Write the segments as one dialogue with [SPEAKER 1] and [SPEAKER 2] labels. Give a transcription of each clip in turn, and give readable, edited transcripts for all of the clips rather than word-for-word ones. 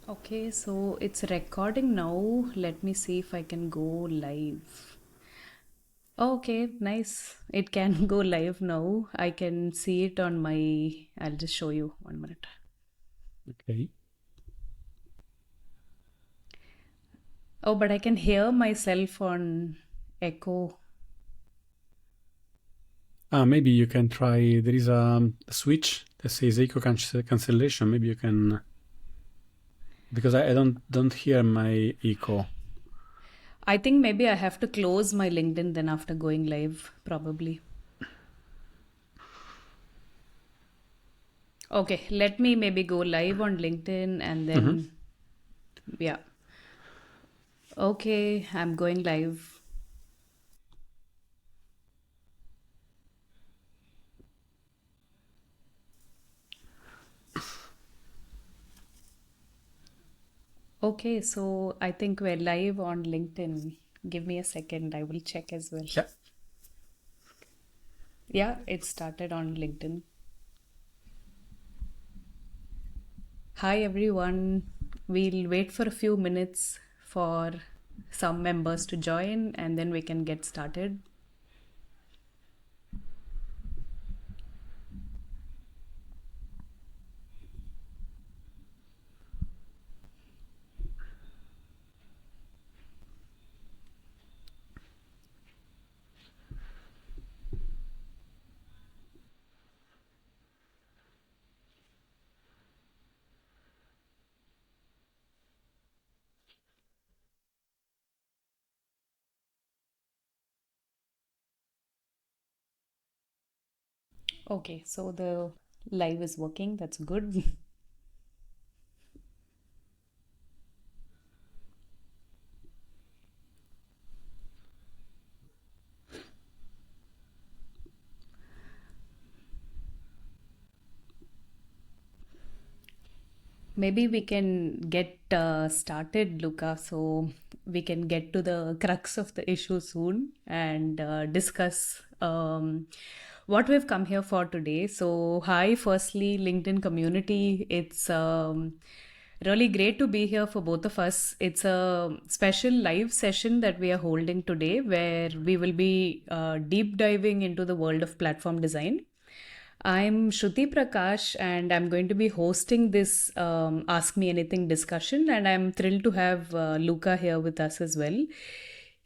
[SPEAKER 1] Okay, so it's recording now. Let me see if I can go live. Okay, nice. It can go live now. I can see it on my. I'll just show you 1 minute.
[SPEAKER 2] Okay.
[SPEAKER 1] Oh, but I can hear myself on echo.
[SPEAKER 2] Maybe you can try. There is a switch that says echo cancellation. Maybe you can, because I don't hear my echo.
[SPEAKER 1] I think maybe I have to close my LinkedIn then after going live, probably. Okay, let me maybe go live on LinkedIn and
[SPEAKER 2] Mm-hmm.
[SPEAKER 1] then, yeah. Okay, I'm going live. Okay, so I think we're live on LinkedIn. Give me a second, I will check as well.
[SPEAKER 2] Yeah.
[SPEAKER 1] Yeah, it started on LinkedIn. Hi everyone. We'll wait for a few minutes for some members to join and then we can get started. Okay, so the live is working. That's good. Maybe we can get started, Luca, so we can get to the crux of the issue soon and discuss what we've come here for today. So, hi, firstly, LinkedIn community. It's really great to be here for both of us. It's a special live session that we are holding today where we will be deep diving into the world of platform design. I'm Shruti Prakash, and I'm going to be hosting this Ask Me Anything discussion. And I'm thrilled to have Luca here with us as well.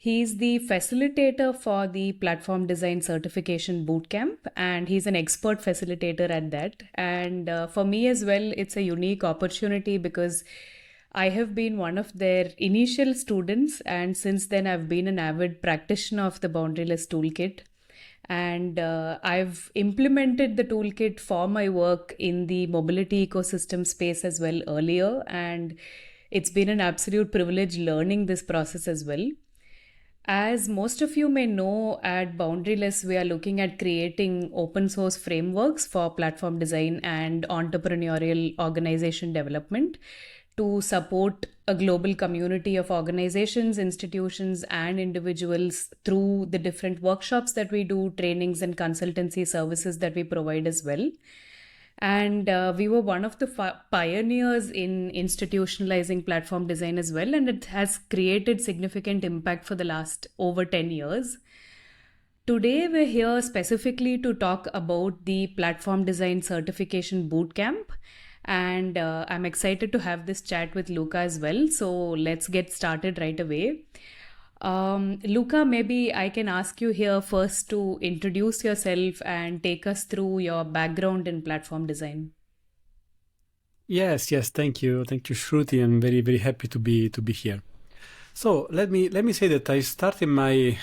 [SPEAKER 1] He's the facilitator for the Platform Design Certification Bootcamp, and he's an expert facilitator at that. And for me as well, it's a unique opportunity because I have been one of their initial students, and since then, I've been an avid practitioner of the Boundaryless toolkit, and I've implemented the toolkit for my work in the mobility ecosystem space as well earlier, and it's been an absolute privilege learning this process as well. As most of you may know, at Boundaryless, we are looking at creating open source frameworks for platform design and entrepreneurial organization development to support a global community of organizations, institutions, and individuals through the different workshops that we do, trainings, and consultancy services that we provide as well. And we were one of the pioneers in institutionalizing platform design as well, and it has created significant impact for the last over 10 years. Today, we're here specifically to talk about the Platform Design Certification Bootcamp. And I'm excited to have this chat with Luca as well. So let's get started right away. Luca, maybe I can ask you here first to introduce yourself and take us through your background in platform design.
[SPEAKER 2] Yes. Thank you, Shruti. I'm very happy to be here. So let me say that I started my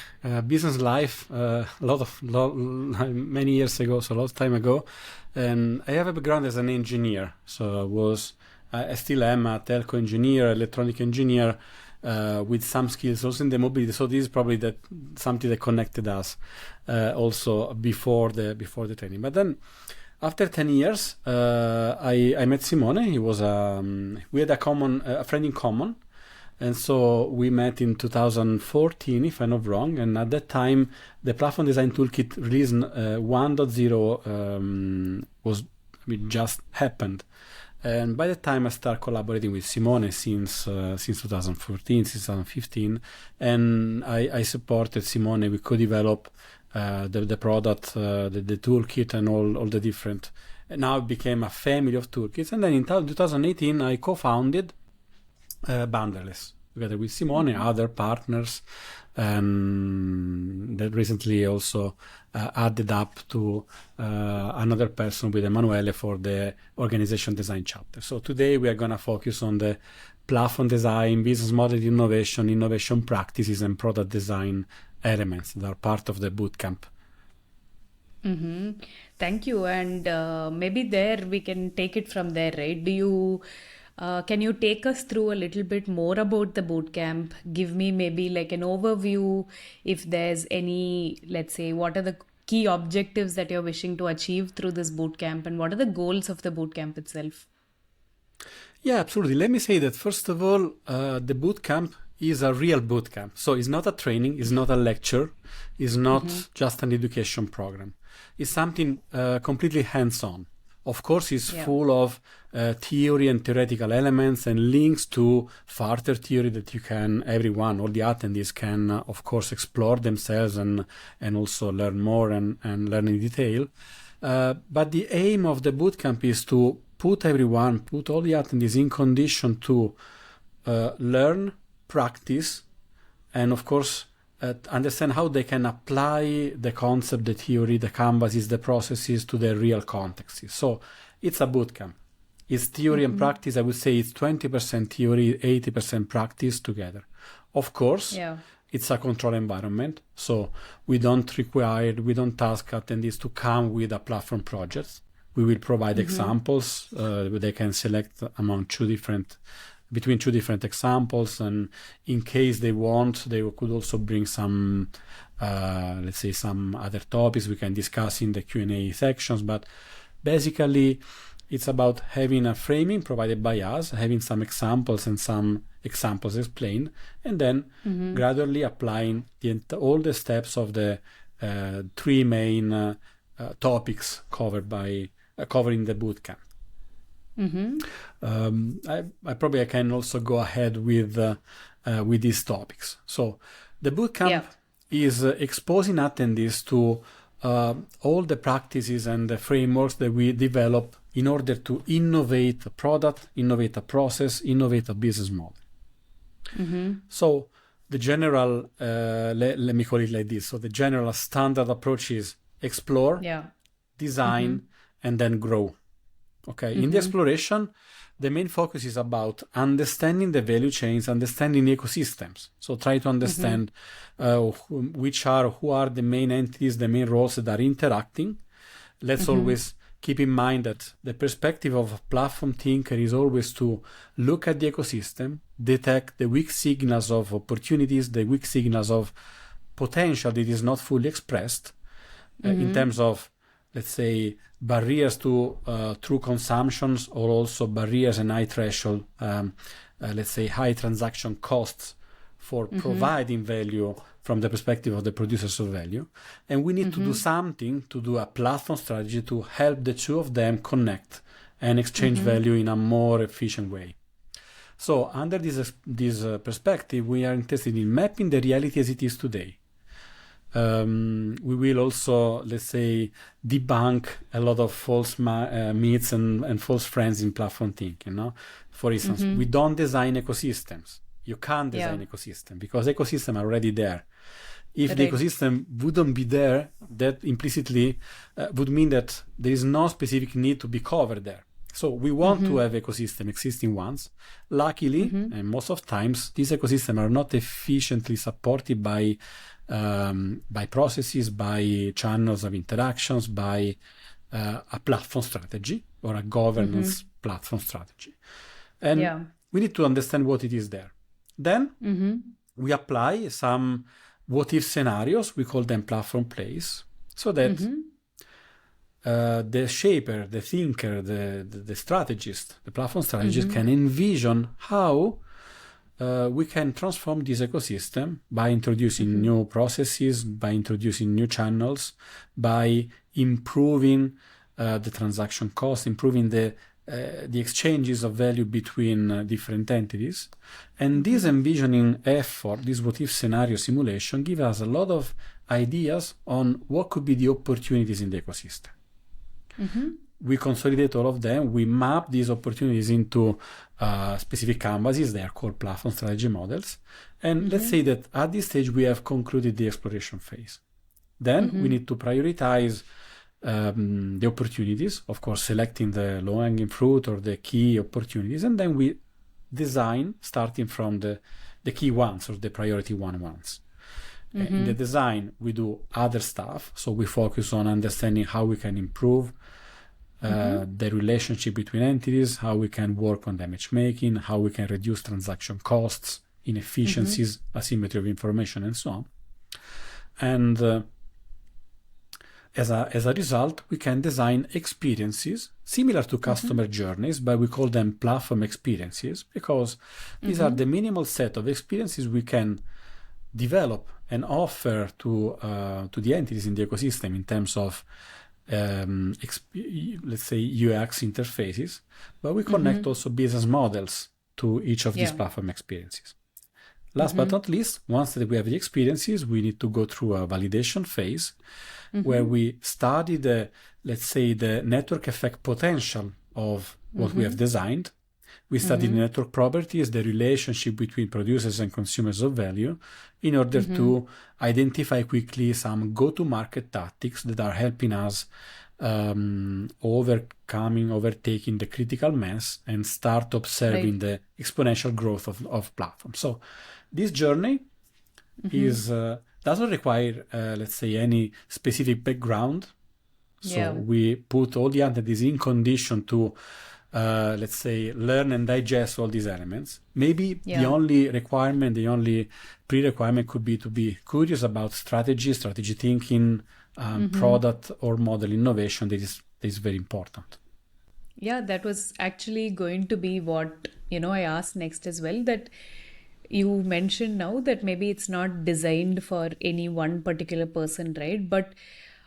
[SPEAKER 2] business life many years ago, so a lot of time ago, and I have a background as an engineer. So I still am a telco engineer, electronic engineer, with some skills also in the mobility. So this is probably that something that connected us also before the training. But then after 10 years, I met Simone. We had a friend in common, and so we met in 2014, if I'm not wrong. And at that time, the Platform Design Toolkit release 1.0 just happened. And by the time I started collaborating with Simone since 2014, since 2015, and I supported Simone. We co-develop the product, the toolkit, and all the different. And now it became a family of toolkits. And then in 2018, I co-founded Boundaryless together with Simone and other partners, and that recently also added up to another person with Emanuele for the organization design chapter. So today we are going to focus on the platform design, business model innovation practices, and product design elements that are part of the bootcamp.
[SPEAKER 1] Thank you. And maybe there we can take it from there, right? Can you take us through a little bit more about the bootcamp? Give me maybe like an overview, if there's any, let's say, what are the key objectives that you're wishing to achieve through this bootcamp, and what are the goals of the bootcamp itself?
[SPEAKER 2] Yeah, absolutely. Let me say that first of all, the bootcamp is a real bootcamp. So it's not a training, it's not a lecture, it's not just an education program. It's something completely hands-on. Of course, it's full of theory and theoretical elements and links to further theory that everyone, all the attendees can, of course, explore themselves and also learn more and learn in detail. But the aim of the bootcamp is to put all the attendees in condition to learn, practice, and of course, understand how they can apply the concept, the theory, the canvases, the processes to their real contexts. So it's a bootcamp. It's theory and practice. I would say it's 20% theory, 80% practice together. Of course, it's a controlled environment. So we don't ask attendees to come with a platform project. We will provide examples. They can select between two different examples, and in case they want, they could also bring some, let's say, some other topics we can discuss in the Q&A sections. But basically, it's about having a framing provided by us, having some examples and some examples explained, and then gradually applying all the steps of the three main topics covering the bootcamp. I probably can also go ahead with these topics. So the bootcamp is exposing attendees to all the practices and the frameworks that we develop in order to innovate a product, innovate a process, innovate a business model. So the general, let me call it like this. So the general standard approach is explore, design, and then grow. Okay. In the exploration, the main focus is about understanding the value chains, understanding ecosystems. So try to understand who are the main entities, the main roles that are interacting. Let's always keep in mind that the perspective of a platform thinker is always to look at the ecosystem, detect the weak signals of opportunities, the weak signals of potential that is not fully expressed in terms of, let's say, barriers to true consumptions, or also barriers and high threshold, let's say, high transaction costs for providing value from the perspective of the producers of value. And we need to do something, to do a platform strategy to help the two of them connect and exchange value in a more efficient way. So under this perspective, we are interested in mapping the reality as it is today. We will also, let's say, debunk a lot of false myths and false trends in platform thinking. For instance, we don't design ecosystems. You can't design ecosystem because ecosystems are already there. If the ecosystem wouldn't be there, that implicitly would mean that there is no specific need to be covered there. So we want to have ecosystem, existing ones. Luckily, and most of times, these ecosystems are not efficiently supported by processes, by channels of interactions, by a platform strategy or a governance platform strategy. And we need to understand what it is there. Then we apply some what-if scenarios. We call them platform plays, so that the shaper, the thinker, the strategist, the platform strategist can envision how we can transform this ecosystem by introducing new processes, by introducing new channels, by improving the transaction cost, improving the the exchanges of value between different entities. And this envisioning effort, this what-if scenario simulation, give us a lot of ideas on what could be the opportunities in the ecosystem. We consolidate all of them. We map these opportunities into specific canvases. They are called platform strategy models. And let's say that at this stage, we have concluded the exploration phase. Then we need to prioritize the opportunities, of course, selecting the low-hanging fruit or the key opportunities. And then we design starting from the key ones or the priority ones. In the design, we do other stuff. So we focus on understanding how we can improve the relationship between entities, how we can work on damage making, how we can reduce transaction costs, inefficiencies, asymmetry of information, and so on. And as a result, we can design experiences similar to customer journeys, but we call them platform experiences because these are the minimal set of experiences we can develop and offer to the entities in the ecosystem in terms of let's say UX interfaces, but we connect also business models to each of these platform experiences. Last but not least, once that we have the experiences, we need to go through a validation phase where we study let's say the network effect potential of what we have designed. We study the network properties, the relationship between producers and consumers of value, in order to identify quickly some go-to-market tactics that are helping us overtaking the critical mass and start observing the exponential growth of platforms. So this journey is doesn't require, let's say, any specific background. So we put all the entities in condition to let's say, learn and digest all these elements. Maybe the only requirement, the only pre-requirement could be to be curious about strategy thinking, product or model innovation. That is very important.
[SPEAKER 1] Yeah, that was actually going to be what, I asked next as well, that you mentioned now that maybe it's not designed for any one particular person, right? But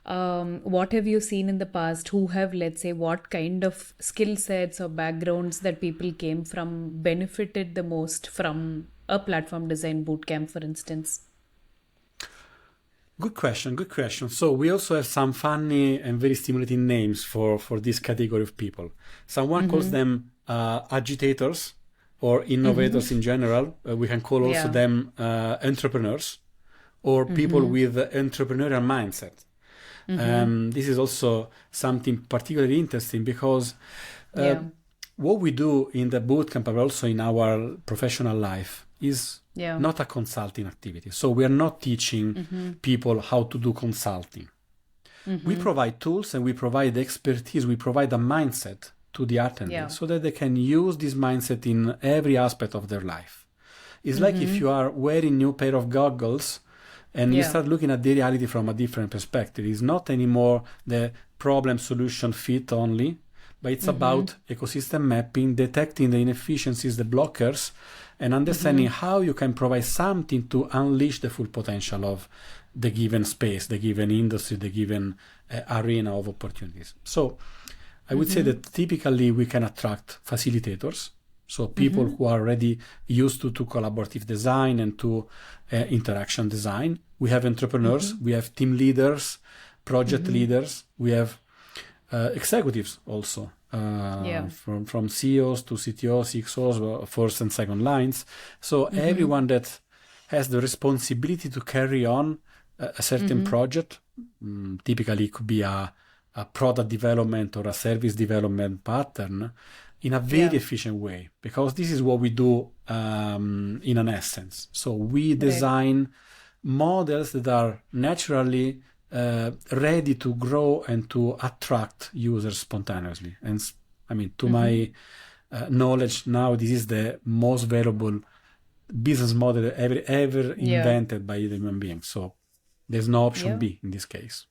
[SPEAKER 1] what have you seen in the past? Who have, let's say, what kind of skill sets or backgrounds that people came from benefited the most from a platform design bootcamp, for instance?
[SPEAKER 2] Good question. So we also have some funny and very stimulating names for this category of people. Someone calls them agitators or innovators in general. We can call also them entrepreneurs or people with entrepreneurial mindset. This is also something particularly interesting because what we do in the bootcamp, but also in our professional life, is not a consulting activity. So we are not teaching people how to do consulting. We provide tools and we provide expertise. We provide a mindset to the attendees so that they can use this mindset in every aspect of their life. It's like if you are wearing a new pair of goggles and you start looking at the reality from a different perspective. It's not anymore the problem solution fit only, but it's about ecosystem mapping, detecting the inefficiencies, the blockers, and understanding how you can provide something to unleash the full potential of the given space, the given industry, the given arena of opportunities. So I would say that typically we can attract facilitators. So people who are already used to collaborative design and to interaction design. We have entrepreneurs, we have team leaders, project leaders, we have executives also, from CEOs to CTOs, CXOs, first and second lines. So everyone that has the responsibility to carry on a certain project, typically it could be a product development or a service development pattern, in a very efficient way, because this is what we do in an essence. So we design models that are naturally ready to grow and to attract users spontaneously. And I mean, to my knowledge now, this is the most valuable business model ever invented by the human being. So there's no option B in this case.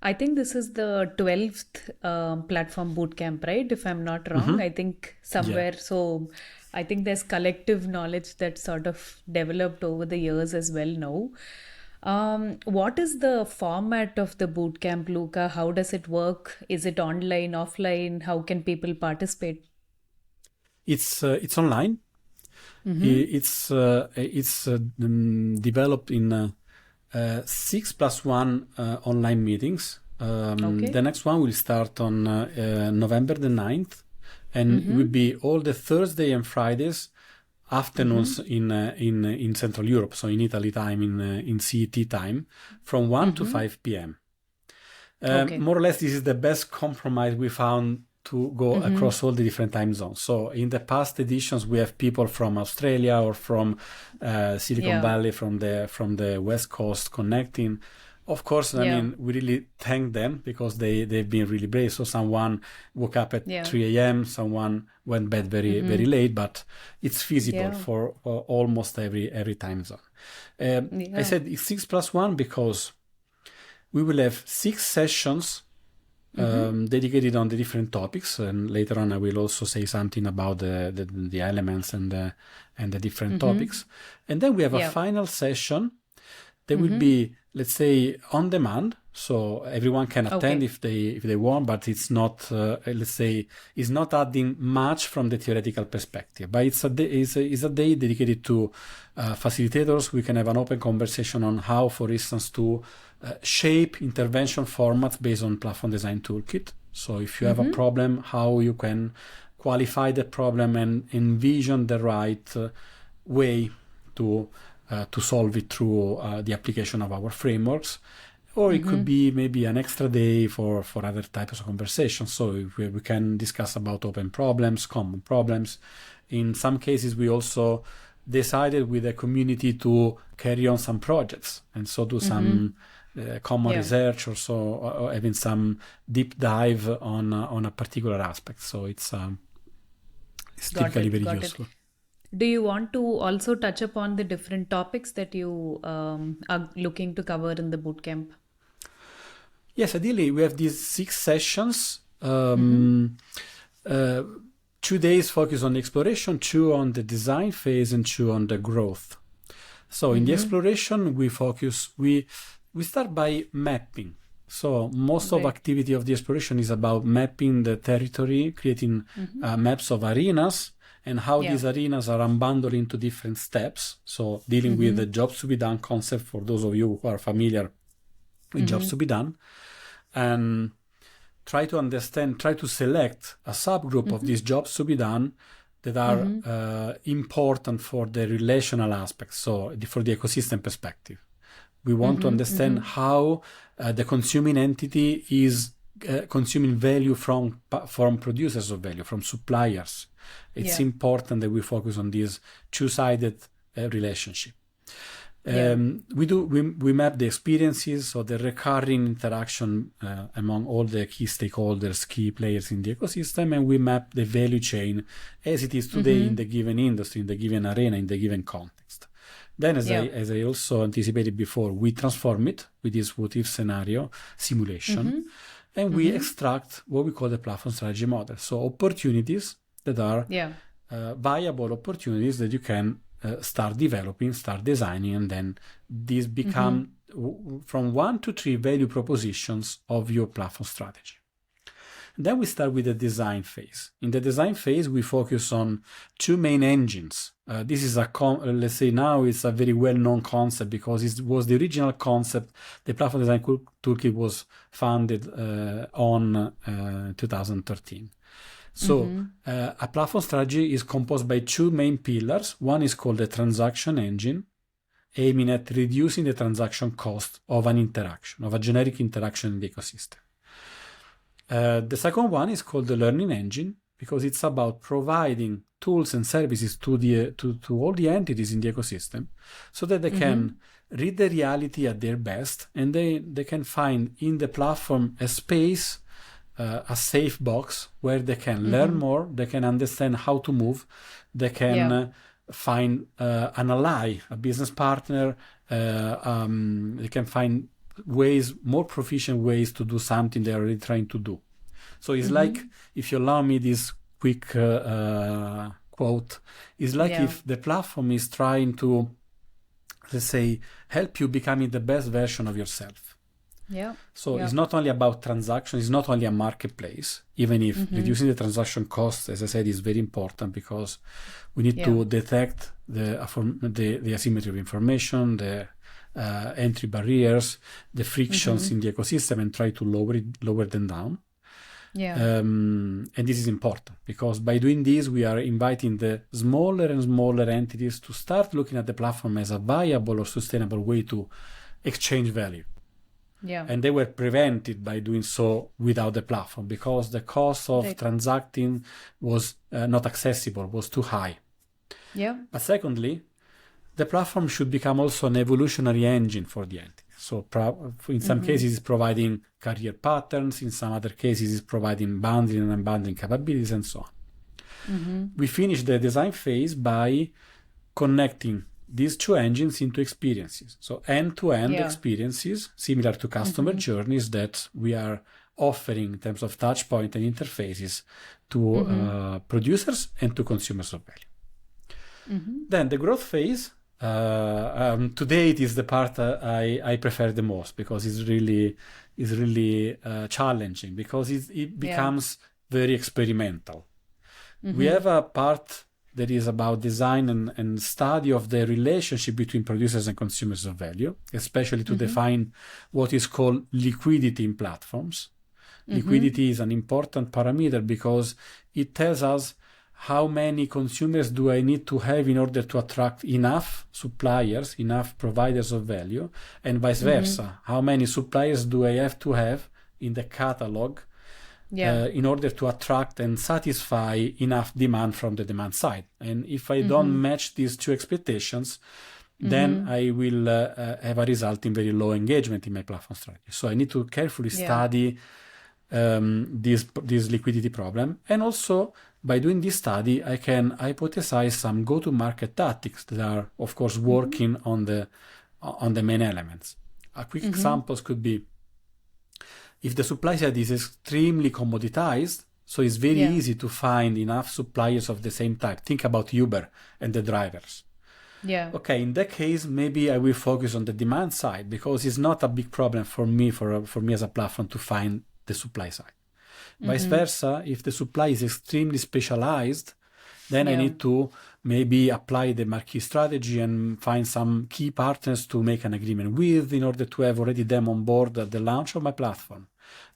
[SPEAKER 1] I think this is the 12th platform bootcamp, right? If I'm not wrong, I think somewhere. So I think there's collective knowledge that sort of developed over the years as well now. What is the format of the bootcamp, Luca? How does it work? Is it online, offline? How can people participate?
[SPEAKER 2] It's online. It's developed in 6+1 online meetings.
[SPEAKER 1] Okay.
[SPEAKER 2] The next one will start on November the 9th, and it will be all the Thursday and Fridays afternoons in Central Europe, so in Italy time, in CET time, from 1 to 5 p.m.
[SPEAKER 1] Okay.
[SPEAKER 2] More or less, this is the best compromise we found to go across all the different time zones. So in the past editions, we have people from Australia or from Silicon Valley, from the West Coast connecting. Of course, I mean, we really thank them because they've been really brave. So someone woke up at 3 a.m., someone went bed very, very late, but it's feasible for almost every time zone. I said it's 6+1 because we will have 6 sessions dedicated on the different topics, and later on I will also say something about the elements and the different topics. And then we have a final session that will be, let's say, on demand, so everyone can attend if they want, but it's not let's say, it's not adding much from the theoretical perspective. But it's a day dedicated to facilitators. We can have an open conversation on how, for instance, to shape intervention formats based on Platform Design Toolkit. So if you have a problem, how you can qualify the problem and envision the right way to solve it through the application of our frameworks. Or it could be maybe an extra day for other types of conversations. So we can discuss about open problems, common problems. In some cases, we also decided with the community to carry on some projects and so do some common research or so, or having some deep dive on a particular aspect. So it's typically very useful.
[SPEAKER 1] Do you want to also touch upon the different topics that you are looking to cover in the bootcamp?
[SPEAKER 2] Yes, ideally we have these 6 sessions. 2 days focus on the exploration, 2 on the design phase, and 2 on the growth. So in the exploration, we start by mapping. So most of activity of the exploration is about mapping the territory, creating maps of arenas, and how these arenas are unbundled into different steps. So dealing with the jobs to be done concept for those of you who are familiar with jobs to be done, and try to select a subgroup of these jobs to be done that are important for the relational aspects, so for the ecosystem perspective. We want to understand how the consuming entity is consuming value from producers of value, from suppliers. It's important that we focus on this two-sided relationship. We map the experiences, so the recurring interaction among all the key stakeholders, key players in the ecosystem, and we map the value chain as it is today in the given industry, in the given arena, in the given context. Then, as I also anticipated before, we transform it with this what-if scenario simulation, and we extract what we call the platform strategy model. So opportunities that are viable opportunities that you can start developing, start designing, and then these become from 1 to 3 value propositions of your platform strategy. Then we start with the design phase. In the design phase, we focus on 2 main engines. This is let's say now it's a very well-known concept because it was the original concept. The Platform Design Toolkit was founded on 2013. So a platform strategy is composed by 2 main pillars. One is called the transaction engine, aiming at reducing the transaction cost of an interaction, of a generic interaction in the ecosystem. The second one is called the learning engine because it's about providing tools and services to all the entities in the ecosystem so that they can read the reality at their best, and they can find in the platform a space, a safe box where they can learn more, they can understand how to move, they can find an ally, a business partner, they can find more proficient ways to do something they're already trying to do. So it's like, if you allow me this quick quote, it's like if the platform is trying to, let's say, help you becoming the best version of yourself.
[SPEAKER 1] Yeah.
[SPEAKER 2] So
[SPEAKER 1] Yeah.
[SPEAKER 2] it's not only about transactions, it's not only a marketplace, even if reducing the transaction costs, as I said, is very important because we need to detect the asymmetry of information, the entry barriers, the frictions in the ecosystem, and try to lower them down.
[SPEAKER 1] Yeah.
[SPEAKER 2] And this is important because by doing this, we are inviting the smaller and smaller entities to start looking at the platform as a viable or sustainable way to exchange value.
[SPEAKER 1] Yeah.
[SPEAKER 2] And they were prevented by doing so without the platform because the cost of transacting was not accessible, was too high.
[SPEAKER 1] Yeah.
[SPEAKER 2] But secondly, the platform should become also an evolutionary engine for the entity. So in some cases, it's providing career patterns. In some other cases, it's providing boundary and unbounding capabilities and so on. We finished the design phase by connecting these two engines into experiences. So end-to-end experiences, similar to customer journeys that we are offering in terms of touch point and interfaces to producers and to consumers of value. Then the growth phase, today it is the part I prefer the most because it's really challenging because it becomes very experimental. We have a part that is about design and study of the relationship between producers and consumers of value, especially to define what is called liquidity in platforms. Liquidity is an important parameter because it tells us how many consumers do I need to have in order to attract enough suppliers, enough providers of value, and vice versa. How many suppliers do I have to have in the catalog in order to attract and satisfy enough demand from the demand side. And if I don't match these two expectations, then I will have a result in very low engagement in my platform strategy. So I need to carefully study this liquidity problem. And also, by doing this study, I can hypothesize some go-to-market tactics that are, of course, working on the main elements. A quick examples could be if the supply side is extremely commoditized, so it's very easy to find enough suppliers of the same type. Think about Uber and the drivers.
[SPEAKER 1] Yeah.
[SPEAKER 2] Okay, in that case, maybe I will focus on the demand side because it's not a big problem for me, for me as a platform to find the supply side. Vice versa, if the supply is extremely specialized, then I need to maybe apply the marquee strategy and find some key partners to make an agreement with in order to have already them on board at the launch of my platform.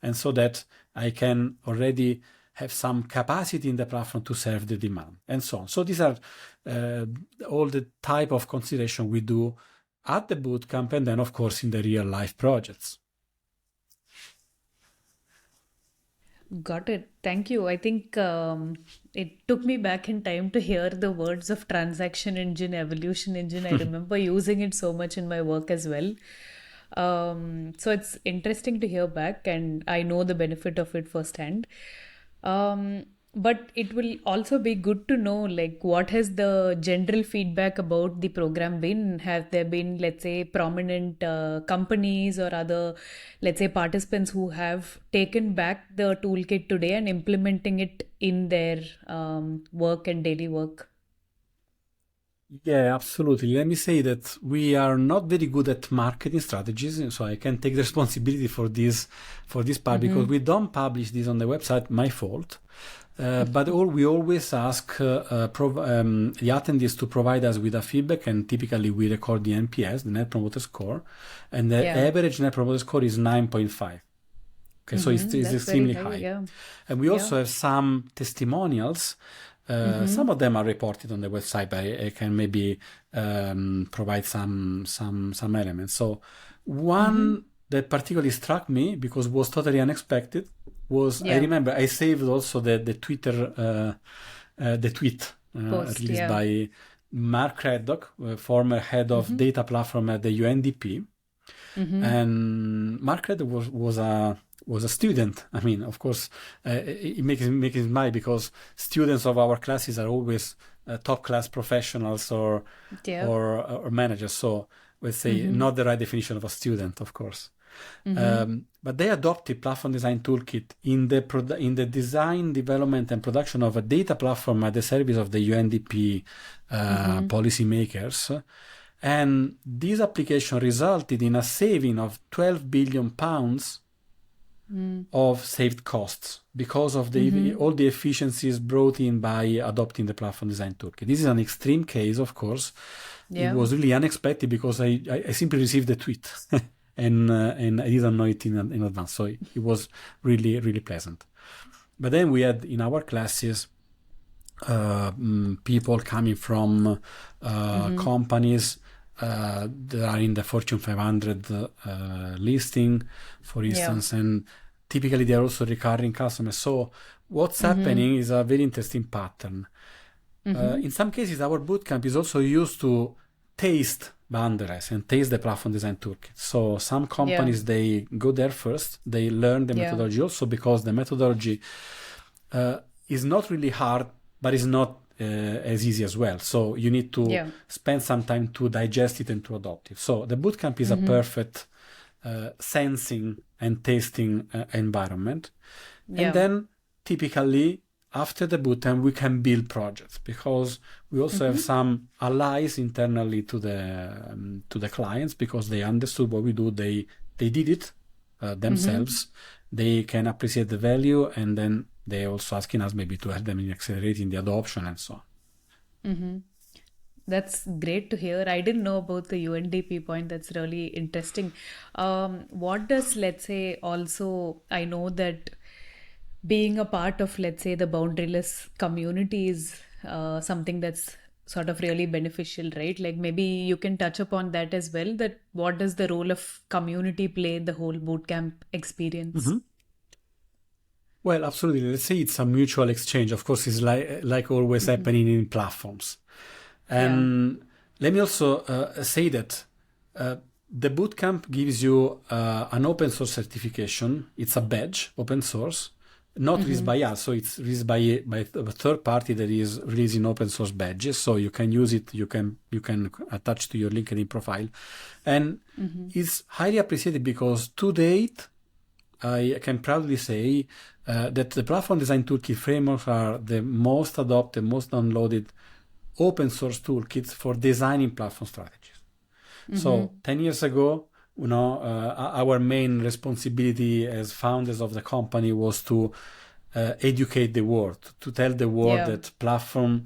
[SPEAKER 2] And so that I can already have some capacity in the platform to serve the demand and so on. So these are all the type of consideration we do at the bootcamp and then, of course, in the real life projects.
[SPEAKER 1] Got it. Thank you. I think it took me back in time to hear the words of transaction engine, evolution engine. I remember using it so much in my work as well. So it's interesting to hear back, and I know the benefit of it firsthand. But it will also be good to know, like, what has the general feedback about the program been? Have there been, let's say, prominent companies or other, let's say, participants who have taken back the toolkit today and implementing it in their work and daily work?
[SPEAKER 2] Yeah, absolutely. Let me say that we are not very good at marketing strategies, and so I can take the responsibility for this part because we don't publish this on the website. My fault. But we always ask the attendees to provide us with a feedback, and typically we record the NPS, the Net Promoter Score, and the average Net Promoter Score is 9.5. Okay, so it's extremely high. And we also have some testimonials. Some of them are reported on the website, but I can maybe provide some elements. So one that particularly struck me because was totally unexpected was I remember I saved also the Twitter the tweet released by Mark Reddock, former head of data platform at the UNDP, and Mark Reddock was a student. I mean, of course, it makes me smile because students of our classes are always top class professionals or managers. So let's say not the right definition of a student, of course. But they adopted Platform Design Toolkit in the design, development, and production of a data platform at the service of the UNDP policymakers. And this application resulted in a saving of £12 billion of saved costs because of all the efficiencies brought in by adopting the platform design toolkit. This is an extreme case, of course. It was really unexpected because I simply received the tweet and I didn't know it in advance. So it was really, really pleasant. But then we had in our classes people coming from companies that are in the Fortune 500 listing, for instance, and typically they are also recurring customers. So what's happening is a very interesting pattern. In some cases, our bootcamp is also used to taste Boundaryless and taste the platform design toolkit. So some companies, they go there first, they learn the methodology also because the methodology is not really hard, but it's not as easy as well. So you need to spend some time to digest it and to adopt it. So the bootcamp is a perfect sensing and tasting environment. And then typically after the bootcamp, we can build projects because we also have some allies internally to the clients because they understood what we do. They did it themselves. They can appreciate the value, and then they also asking us maybe to help them in accelerating the adoption and so on.
[SPEAKER 1] That's great to hear. I didn't know about the UNDP point. That's really interesting. What does, let's say, also, I know that being a part of, let's say, the Boundaryless community is something that's sort of really beneficial, right? Like maybe you can touch upon that as well, that what does the role of community play in the whole bootcamp experience?
[SPEAKER 2] Well, absolutely. Let's say it's a mutual exchange. Of course, it's like always happening in platforms. And let me also say that the bootcamp gives you an open source certification. It's a badge, open source, not released by us. So it's released by a third party that is releasing open source badges. So you can use it. You can attach to your LinkedIn profile, and it's highly appreciated because to date, I can proudly say that the Platform Design Toolkit frameworks are the most adopted, most downloaded open source toolkits for designing platform strategies. So 10 years ago, our main responsibility as founders of the company was to educate the world, to tell the world that platform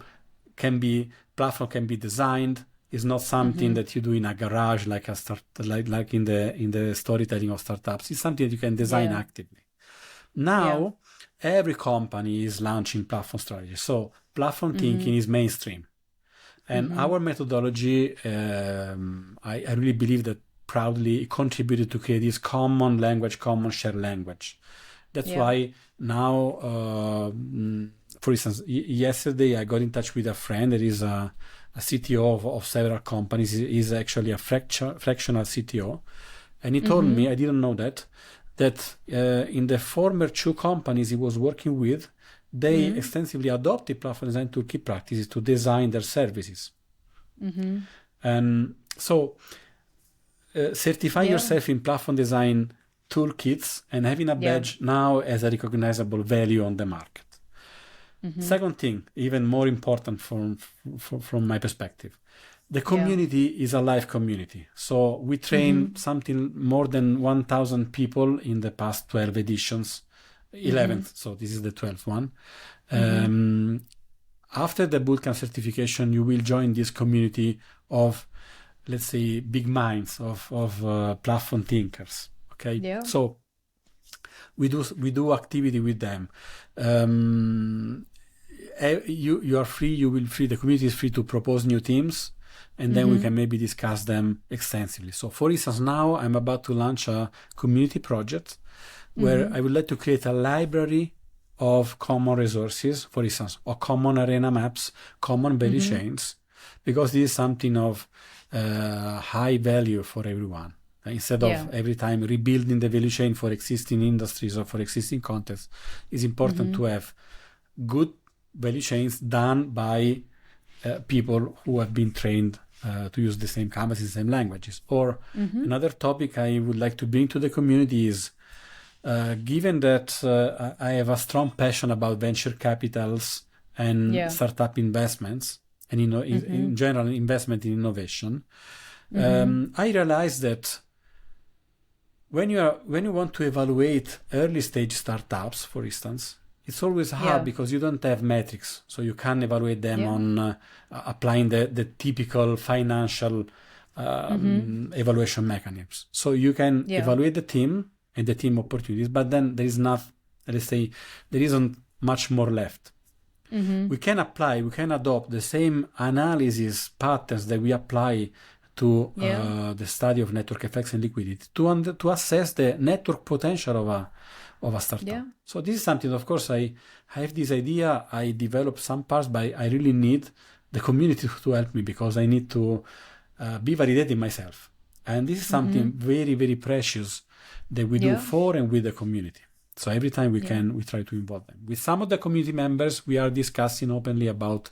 [SPEAKER 2] can be designed. It's not something that you do in a garage like in the storytelling of startups. It's something that you can design actively. Now, every company is launching platform strategy. So platform thinking is mainstream. And our methodology, I really believe that proudly contributed to create this common language, common shared language. That's why now, for instance, yesterday I got in touch with a friend that is a CTO of several companies. He's actually a fractional CTO. And he told me, I didn't know that in the former 2 companies he was working with, they extensively adopted Platform Design Toolkit practices to design their services. And so certify yourself in Platform Design Toolkits and having a badge now as a recognizable value on the market. Second thing, even more important from my perspective, the community is a live community. So we train something more than 1,000 people in the past 12 editions, 11th, so this is the 12th one. After the bootcamp certification, you will join this community of, let's say, big minds of platform thinkers. Okay, so we do activity with them. You are free. You will free. The community is free to propose new themes, and then we can maybe discuss them extensively. So, for instance, now I'm about to launch a community project where I would like to create a library of common resources, for instance, or common arena maps, common value chains, because this is something of high value for everyone. Instead of every time rebuilding the value chain for existing industries or for existing contexts, it's important to have good value chains done by people who have been trained to use the same canvases, the same languages. Or another topic I would like to bring to the community is, given that I have a strong passion about venture capitals and startup investments, and in general investment in innovation, I realized that when you want to evaluate early stage startups, for instance, it's always hard
[SPEAKER 1] Yeah.
[SPEAKER 2] because you don't have metrics, so you can't evaluate them
[SPEAKER 1] Yeah.
[SPEAKER 2] on applying the typical financial evaluation mechanisms. So you can
[SPEAKER 1] Yeah.
[SPEAKER 2] evaluate the team and the team opportunities, but then there is not, let's say, there isn't much more left. We can adopt the same analysis patterns that we apply to
[SPEAKER 1] Yeah.
[SPEAKER 2] the study of network effects and liquidity to assess the network potential of a startup.
[SPEAKER 1] Yeah.
[SPEAKER 2] So this is something, of course, I have this idea, I develop some parts, but I really need the community to help me because I need to be validating myself. And this is something very, very precious that we do
[SPEAKER 1] Yeah.
[SPEAKER 2] for and with the community. So every time we
[SPEAKER 1] Yeah.
[SPEAKER 2] we try to involve them. With some of the community members, we are discussing openly about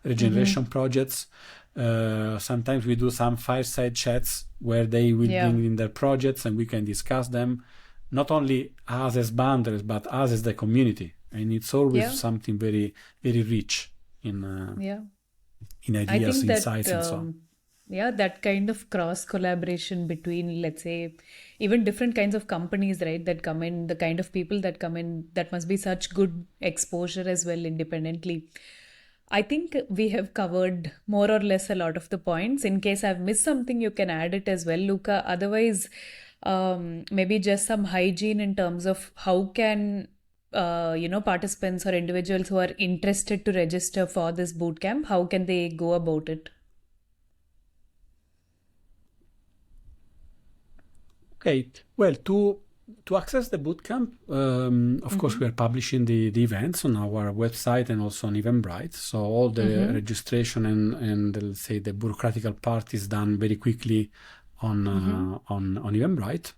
[SPEAKER 2] regeneration projects. Sometimes we do some fireside chats where they will
[SPEAKER 1] Yeah.
[SPEAKER 2] bring in their projects and we can discuss them, not only us as Boundaryless, but us as the community. And it's always
[SPEAKER 1] Yeah.
[SPEAKER 2] something very, very rich
[SPEAKER 1] Yeah.
[SPEAKER 2] in
[SPEAKER 1] I
[SPEAKER 2] ideas,
[SPEAKER 1] think that
[SPEAKER 2] insights, and so on.
[SPEAKER 1] yeah, that kind of cross collaboration between, let's say, even different kinds of companies, right, that come in, the kind of people that come in, that must be such good exposure as well independently. I think we have covered more or less a lot of the points. In case I've missed something, you can add it as well, Luca. Otherwise, maybe just some hygiene in terms of how can participants or individuals who are interested to register for this bootcamp, how can they go about it?
[SPEAKER 2] Okay, well, to access the bootcamp, of course, we are publishing the events on our website and also on Eventbrite. So all the registration and let's say the bureaucratical part is done very quickly on Eventbrite.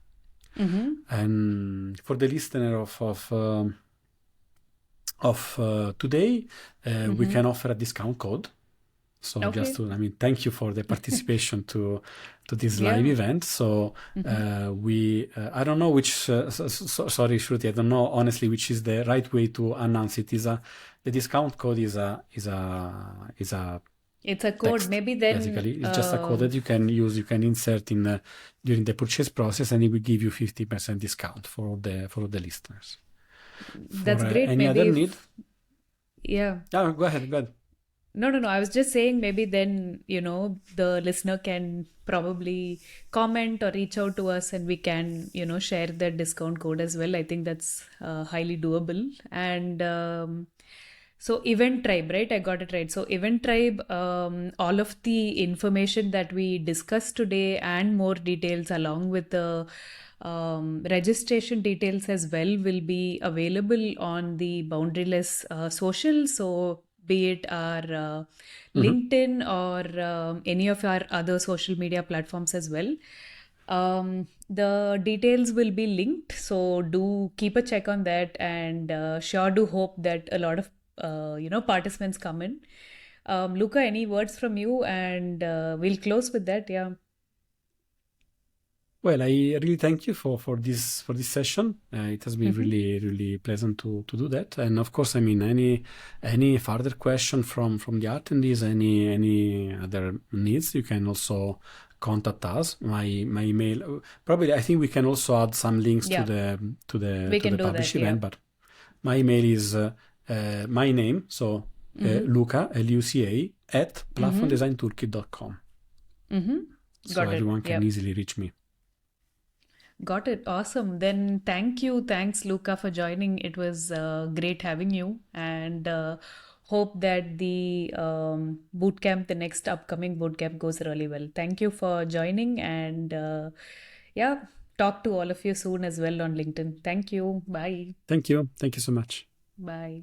[SPEAKER 2] And for the listener of today, we can offer a discount code. So just
[SPEAKER 1] Okay.
[SPEAKER 2] to, thank you for the participation to this live
[SPEAKER 1] Yeah.
[SPEAKER 2] event. So I don't know which, sorry, Shruti, I don't know honestly which is the right way to announce it. The discount code is a
[SPEAKER 1] It's a code.
[SPEAKER 2] text,
[SPEAKER 1] Maybe then,
[SPEAKER 2] basically. It's just a code that you can use, you can insert in during the purchase process, and it will give you 50% discount for all the listeners.
[SPEAKER 1] that's
[SPEAKER 2] For
[SPEAKER 1] great.
[SPEAKER 2] any
[SPEAKER 1] Maybe
[SPEAKER 2] other
[SPEAKER 1] if,
[SPEAKER 2] need?
[SPEAKER 1] yeah.
[SPEAKER 2] Go ahead.
[SPEAKER 1] No, no, no. I was just saying maybe then, the listener can probably comment or reach out to us and we can, share that discount code as well. I think that's highly doable. And so Event Tribe, right? I got it right. So Event Tribe, all of the information that we discussed today and more details along with the registration details as well will be available on the Boundaryless social. So be it our LinkedIn or any of our other social media platforms as well. The details will be linked, so do keep a check on that, and sure do hope that a lot of participants come in. Luca, any words from you, and we'll close with that. Yeah.
[SPEAKER 2] Well, I really thank you for this session. It has been really, really pleasant to do that. And of course, any further question from the attendees, any other needs, you can also contact us. My email, probably I think we can also add some links
[SPEAKER 1] Yeah.
[SPEAKER 2] to the
[SPEAKER 1] We can do
[SPEAKER 2] published
[SPEAKER 1] that, yeah.
[SPEAKER 2] event. But my email is my name, so Luca Luca at platformdesignturkey.com. So
[SPEAKER 1] Got it.
[SPEAKER 2] everyone can
[SPEAKER 1] Yep.
[SPEAKER 2] easily reach me.
[SPEAKER 1] Got it. Awesome. Then thank you. Thanks, Luca, for joining. It was great having you, and hope that the bootcamp, the next upcoming bootcamp, goes really well. Thank you for joining, and yeah, talk to all of you soon as well on LinkedIn. Thank you. Bye.
[SPEAKER 2] Thank you. Thank you so much.
[SPEAKER 1] Bye.